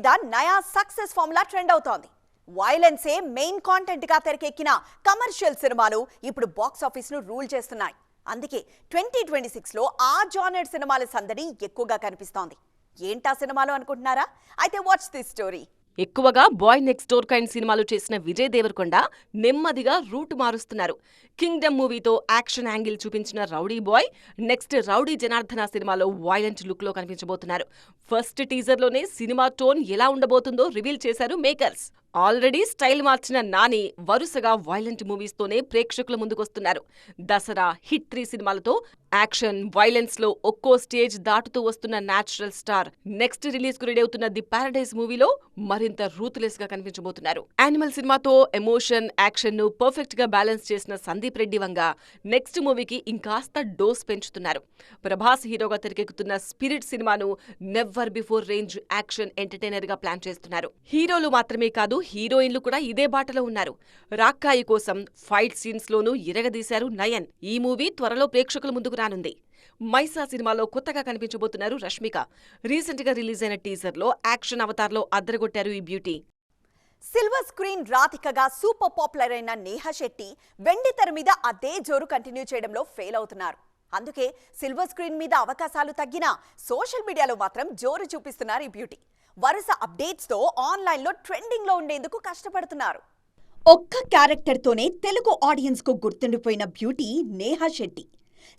మీద నయా success formula trend అవుతోంది. వైలెన్సే మెయిన్ కాంటెంట్ గా తెరకెక్కిన కమర్షియల్ సినిమాలు ఇప్పుడు బాక్స్ ఆఫీస్ ను రూల్ చేస్తున్నాయి. అందుకే 2026 లో ఆ జానర్ సినిమాల సందడి ఎక్కువగా కనిపిస్తోంది. ఏంటా సినిమాలు అనుకుంటున్నారా? అయితే వాచ్ దిస్ స్టోరీ. ఎక్కువగా బాయ్ నెక్స్ట్ డోర్ కైండ్ సినిమాలు చేసిన విజయ్ దేవరకొండ నెమ్మదిగా రూట్ మారుస్తున్నారు. కింగ్డమ్ మూవీతో యాక్షన్ యాంగిల్ చూపించిన rowdy boy next rowdy Janardhana సినిమాలో వైలెంట్ లుక్ లో కనిపించబోతున్నారు. ఫస్ట్ టీజర్ లోనే సినిమా టోన్ ఎలా ఉండబోతుందో రివీల్ చేశారు మేకర్స్. ఆల్రెడీ స్టైల్ మార్చిన నాని వరుసగా వైలెంట్ మూవీస్ తోనే ప్రేక్షకుల ముందుకొస్తున్నారు. దసరా, హిట్ 3 సినిమాలతో యాక్షన్, వైలెన్స్ లో ఒక్కో స్టేజ్ దాటుతూ వస్తున్న నేచురల్ స్టార్ నెక్స్ట్ రిలీజ్ కు రెడీ అవుతున్న ది పారడైజ్ మూవీలో మరింత రూత్లెస్ గా కనిపించబోతున్నారు. యానిమల్ సినిమాతో ఎమోషన్, యాక్షన్ ను పర్ఫెక్ట్ గా బ్యాలెన్స్ చేసిన సందీప్ రెడ్డి వంగ నెక్స్ట్ మూవీకి ఇంకాస్త డోస్ పెంచుతున్నారు. ప్రభాస్ హీరోగా తెరకెక్కుతున్న స్పిరిట్ సినిమాను never before range action entertainer గా ప్లాన్ చేస్తున్నారు. హీరోలు మాత్రమే కాదు, హీరోయిన్లు కూడా ఇదే బాటలో ఉన్నారు. రాక్కాయి కోసం ఫైట్ సీన్స్ లోనూ ఇరగదీశారు నయన్. ఈ మూవీ త్వరలో ప్రేక్షకుల ముందుకు రానుంది. మైసా సినిమాలో కొత్తగా కనిపించబోతున్నారు రష్మిక. రీసెంట్ గా రిలీజ్ అయిన టీజర్ లో యాక్షన్ అవతార్ లో అద్దరగొట్టారు ఈ బ్యూటీ. సిల్వర్ స్క్రీన్ రాధికగా సూపర్ పాపులర్ అయిన నేహా శెట్టి వెండి తెర మీద అదే జోరు కంటిన్యూ చేయడంలో ఫెయిల్ అవుతున్నారు. అందుకే సిల్వర్ స్క్రీన్ మీద అవకాశాలు తగ్గినా సోషల్ మీడియాలో మాత్రం జోరు చూపిస్తున్నారు ఈ బ్యూటీ. వరుస అప్డేట్స్ తో ఆన్లైన్ లో ట్రెండింగ్ లో ఉండేందుకు కష్టపడుతున్నారు. ఒక్క క్యారెక్టర్ తోనే తెలుగు ఆడియన్స్ కు గుర్తుండిపోయిన beauty Neha Shetty.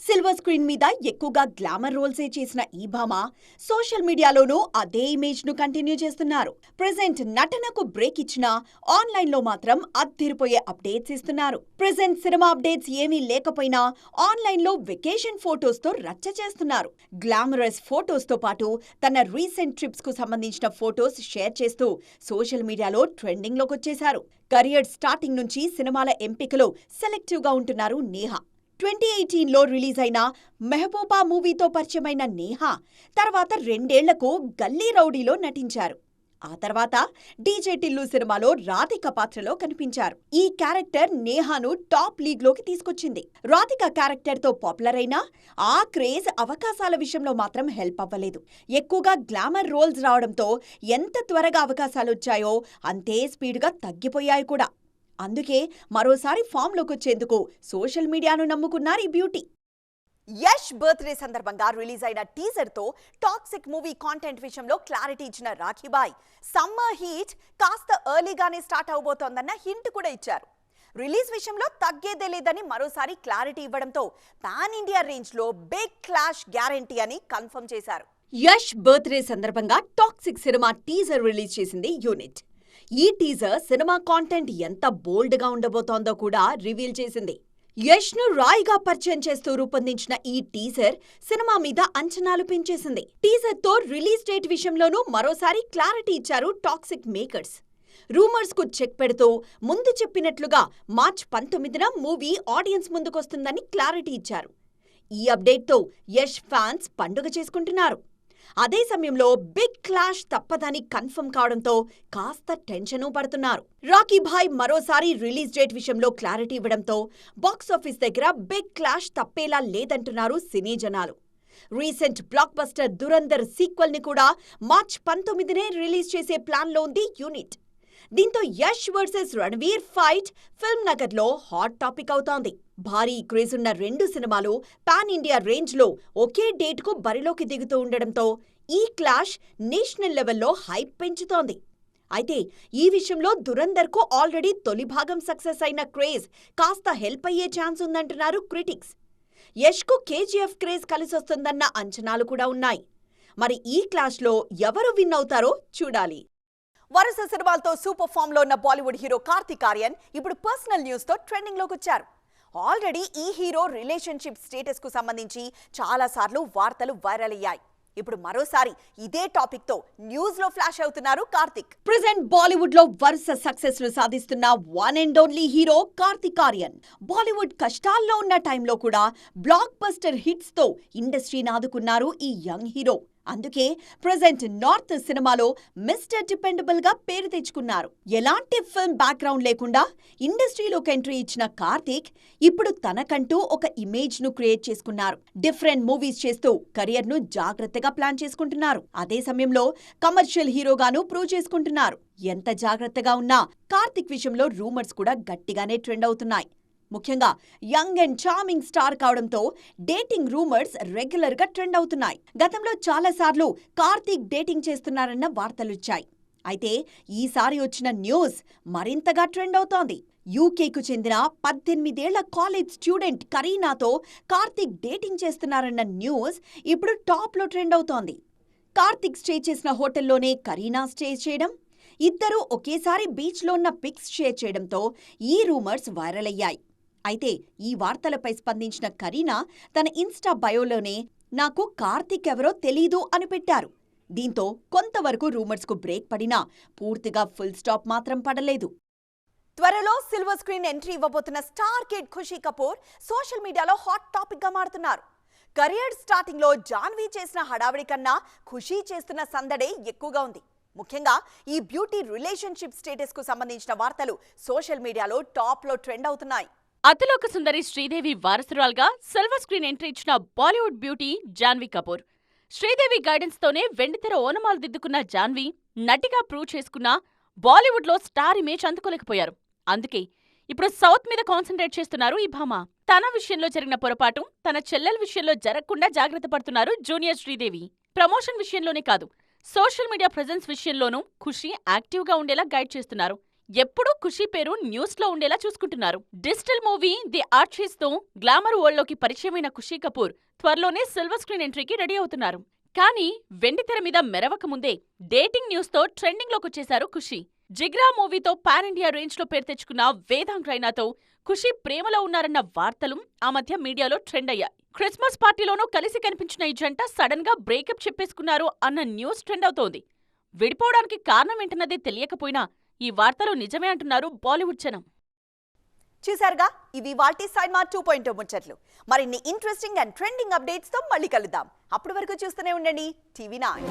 Silver screen మీద ఎక్కువగా గ్లామర్ రోల్సే చేసిన ఈ భామ సోషల్ మీడియాలోనూ అదే ఇమేజ్ ను కంటిన్యూ చేస్తున్నారు. ప్రెజెంట్ నటనకు బ్రేక్ ఇచ్చినా ఆన్లైన్ లో మాత్రం అద్దిరిపోయే అప్డేట్స్ ఇస్తున్నారు. ప్రెజెంట్ సినిమా అప్డేట్స్ ఏమీ లేకపోయినా ఆన్లైన్ లో వెకేషన్ ఫోటోస్ తో రచ్చ చేస్తున్నారు. గ్లామరస్ ఫోటోస్ తో పాటు తన రీసెంట్ ట్రిప్స్ కు సంబంధించిన ఫోటోస్ షేర్ చేస్తూ సోషల్ మీడియాలో ట్రెండింగ్ లోకి వచ్చేశారు. కెరియర్ స్టార్టింగ్ నుంచి సినిమాల ఎంపికలో సెలెక్టివ్ గా ఉంటున్నారు నేహా. 2018లో రిలీజ్ అయిన మెహబూబా మూవీతో పరిచయమైన నేహా తర్వాత 2 ఏళ్లకు గల్లీ రౌడీలో నటించారు. ఆ తర్వాత డీజే టిల్లు సినిమాలో రాధిక పాత్రలో కనిపించారు. ఈ క్యారెక్టర్ నేహాను టాప్ లీగ్ లోకి తీసుకొచ్చింది. రాధిక క్యారెక్టర్ తో పాపులర్ అయినా ఆ క్రేజ్ అవకాశాల విషయంలో మాత్రం హెల్ప్ అవ్వలేదు. ఎక్కువగా గ్లామర్ రోల్స్ రావడంతో ఎంత త్వరగా అవకాశాలొచ్చాయో అంతే స్పీడ్గా తగ్గిపోయాయి కూడా. అందుకే మరోసారి ఫామ్లోకి వచ్చేందుకు సోషల్ మీడియాను నమ్ముకున్నారు ఈ బ్యూటీ. యష్ బర్త్డే సందర్భంగా రిలీజ్ అయిన టీజర్ తో టాక్సిక్ మూవీ కాంటెంట్ విషయంలో క్లారిటీ ఇచ్చిన రాఖీబాయ్ సమ్మర్ హీట్ కాస్త ఎర్లీగానే స్టార్ట్ అవబోతోందన్న హింట్ కూడా ఇచ్చారు. రిలీజ్ విషయంలో తగ్గేదే లేదని మరోసారి క్లారిటీ ఇవ్వడంతో పాన్ ఇండియా రేంజ్ లో బిగ్ క్లాష్ గ్యారంటీ అని కన్ఫర్మ్ చేశారు. యష్ బర్త్డే సందర్భంగా టాక్సిక్ సినిమా టీజర్ రిలీజ్ చేసింది యూనిట్. ఈ టీజర్ సినిమా కాంటెంట్ ఎంత బోల్డ్ గా ఉండబోతోందో కూడా రివీల్ చేసింది. యష్ ను రాయ్గా పరిచయం చేస్తూ రూపొందించిన ఈ టీజర్ సినిమా మీద అంచనాలు పెంచేసింది. టీజర్ తో రిలీజ్ డేట్ విషయంలోనూ మరోసారి క్లారిటీ ఇచ్చారు టాక్సిక్ మేకర్స్. రూమర్స్ కు చెక్ పెడుతూ ముందు చెప్పినట్లుగా మార్చ్ 19న మూవీ ఆడియన్స్ ముందుకొస్తుందని క్లారిటీ ఇచ్చారు. ఈ అప్డేట్ తో యష్ ఫ్యాన్స్ పండుగ చేసుకుంటున్నారు. అదే సమయంలో బిగ్ క్లాష్ తప్పదని కన్ఫర్మ్ కావడంతో కాస్త టెన్షను పడుతున్నారు. రాఖీభాయ్ మరోసారి రిలీజ్ డేట్ విషయంలో క్లారిటీ ఇవ్వడంతో బాక్సాఫీస్ దగ్గర బిగ్ క్లాష్ తప్పేలా లేదంటున్నారు సినీ జనాలు. Recent block buster Dhurandhar sequel ని కూడా మార్చ్ 19నే రిలీజ్ చేసే ప్లాన్లో ఉంది యూనిట్. దీంతో Yash versus Ranveer fight film నగర్లో హాట్ టాపిక్ అవుతోంది. భారీ క్రేజ్ ఉన్న 2 సినిమాలు పాన్ ఇండియా రేంజ్ లో ఒకే డేట్ కు బరిలోకి దిగుతూ ఉండడంతో ఈ క్లాష్ నేషనల్ లెవెల్లో హైప్ పెంచుతోంది. అయితే ఈ విషయంలో దురంధర్ కు ఆల్రెడీ తొలి భాగం సక్సెస్ అయిన క్రేజ్ కాస్త హెల్ప్ అయ్యే ఛాన్స్ ఉందంటున్నారు క్రిటిక్స్. యష్ కు కేజీఎఫ్ క్రేజ్ కలిసొస్తుందన్న అంచనాలు కూడా ఉన్నాయి. మరి ఈ క్లాష్ లో ఎవరు విన్ అవుతారో చూడాలి. వరుస సినిమాలతో సూపర్ ఫామ్ లో ఉన్న బాలీవుడ్ హీరో కార్తిక్ ఆర్యన్ ఇప్పుడు పర్సనల్ న్యూస్ తో ట్రెండింగ్ లోకి వచ్చారు. ఆల్రెడీ ఈ హీరో రిలేషన్షిప్ స్టేటస్ కు సంబంధించి చాలా సార్లు వార్తలు వైరల్ అయ్యాయి. ఇప్పుడు మరోసారి ఇదే టాపిక్ తో న్యూస్ లో ఫ్లాష్ అవుతున్నారు కార్తిక్. ప్రెజెంట్ బాలీవుడ్ లో వరుస సక్సెస్ ను సాధిస్తున్న one and only hero Karthik Aryan. Bollywood కష్టాల్లో ఉన్న టైంలో కూడా బ్లాక్ బస్టర్ హిట్స్ తో ఇండస్ట్రీని ఆదుకున్నారు ఈ యంగ్ హీరో. అందుకే ప్రెజెంట్ నార్త్ సినిమాలో మిస్టర్ డిపెండబుల్ గా పేరు తెచ్చుకున్నారు. ఎలాంటి ఫిల్మ్ బ్యాక్గ్రౌండ్ లేకుండా ఇండస్ట్రీలోకి ఎంట్రీ ఇచ్చిన కార్తీక్ ఇప్పుడు తనకంటూ ఒక ఇమేజ్ ను క్రియేట్ చేసుకున్నారు. డిఫరెంట్ మూవీస్ చేస్తూ కెరియర్ ను జాగ్రత్తగా ప్లాన్ చేసుకుంటున్నారు. అదే సమయంలో కమర్షియల్ హీరోగాను ప్రూవ్ చేసుకుంటున్నారు. ఎంత జాగ్రత్తగా ఉన్నా కార్తీక్ విషయంలో రూమర్స్ కూడా గట్టిగానే ట్రెండ్ అవుతున్నాయి. ముఖ్యంగా యంగ్ అండ్ చార్మింగ్ స్టార్ కావడంతో డేటింగ్ రూమర్స్ రెగ్యులర్ గా ట్రెండ్ అవుతున్నాయి. గతంలో చాలాసార్లు కార్తీక్ డేటింగ్ చేస్తున్నారన్న వార్తలొచ్చాయి. అయితే ఈసారి వచ్చిన న్యూస్ మరింతగా ట్రెండ్ అవుతోంది. యూకేకు చెందిన 18 ఏళ్ల కాలేజ్ స్టూడెంట్ కరీనాతో కార్తీక్ డేటింగ్ చేస్తున్నారన్న న్యూస్ ఇప్పుడు టాప్ లో ట్రెండ్ అవుతోంది. కార్తీక్ స్టే చేసిన హోటల్లోనే కరీనా స్టే చేయడం, ఇద్దరూ ఒకేసారి బీచ్లో ఉన్న పిక్స్ షేర్ చేయడంతో ఈ రూమర్స్ వైరల్ అయ్యాయి. అయితే ఈ వార్తలపై స్పందించిన కరీనా తన ఇన్స్టా బయోలోనే నాకు కార్తీక్ ఎవరో తెలీదు అని పెట్టారు. దీంతో కొంతవరకు రూమర్స్ కు బ్రేక్ పడినా పూర్తిగా ఫుల్ స్టాప్ మాత్రం పడలేదు. త్వరలో సిల్వర్ స్క్రీన్ ఎంట్రీ ఇవ్వబోతున్న star kid Khushi Kapoor social మీడియాలో హాట్ టాపిక్ గా మారుతున్నారు. కెరియర్ స్టార్టింగ్ లో జాన్వీ చేసిన హడావిడి కన్నా ఖుషీ చేస్తున్న సందడే ఎక్కువగా ఉంది. ముఖ్యంగా ఈ బ్యూటీ రిలేషన్షిప్ స్టేటస్ కు సంబంధించిన వార్తలు సోషల్ మీడియాలో టాప్ లో ట్రెండ్ అవుతున్నాయి. Athiloka Sundari Sridevi వారసురాలుగా silver screen entry ఇచ్చిన బాలీవుడ్ బ్యూటీ జాన్వీ కపూర్. శ్రీదేవి గైడెన్స్ తోనే వెండితెర ఓనమాలు దిద్దుకున్న జాన్వీ నటిగా ప్రూవ్ చేసుకున్న బాలీవుడ్ లో స్టార్ ఇమేజ్ అందుకోలేకపోయారు. అందుకే ఇప్పుడు సౌత్ మీద కాన్సంట్రేట్ చేస్తున్నారు ఈ భామ. తన విషయంలో జరిగిన పొరపాటు తన చెల్లెల విషయంలో జరగకుండా జాగ్రత్త పడుతున్నారు జూనియర్ శ్రీదేవి. ప్రమోషన్ విషయంలోనే కాదు, సోషల్ మీడియా ప్రెజెన్స్ విషయంలోనూ ఖుషీ యాక్టివ్గా ఉండేలా గైడ్ చేస్తున్నారు. ఎప్పుడూ ఖుషీ పేరు న్యూస్ లో ఉండేలా చూసుకుంటున్నారు. డిజిటల్ మూవీ ది ఆర్చిస్ తో గ్లామర్ వరల్డ్ లోకి పరిచయమైన ఖుషీ కపూర్ త్వరలోనే సిల్వర్ స్క్రీన్ ఎంట్రీకి రెడీ అవుతున్నారు. కానీ వెండితెర మీద మెరవక ముందే డేటింగ్ న్యూస్ తో ట్రెండింగ్ లోకొచ్చేశారు ఖుషీ. జిగ్రా మూవీతో పాన్ ఇండియా రేంజ్ లో పేరు తెచ్చుకున్న వేదాంగ్ రైనాతో ఖుషీ ప్రేమలో ఉన్నారన్న వార్తలు ఆ మధ్య మీడియాలో ట్రెండ్ అయ్యాయి. క్రిస్మస్ పార్టీలోనూ కలిసి కనిపించిన ఈ జంట సడన్ గా బ్రేకప్ చెప్పేసుకున్నారు అన్న న్యూస్ ట్రెండ్ అవుతోంది. విడిపోవడానికి కారణం ఏంటన్నదే తెలియకపోయినా ఈ వార్తలు నిజమే అంటున్నారు బాలీవుడ్ జనం. చూసారుగా, ఇవి వాల్టీ సైన్మా 2.0 ముచ్చట్లు. మరిన్ని ఇంట్రెస్టింగ్ అండ్ ట్రెండింగ్ అప్డేట్స్ తో మళ్ళీ కలుద్దాం. అప్పటి వరకు చూస్తూనే ఉండండి TV9.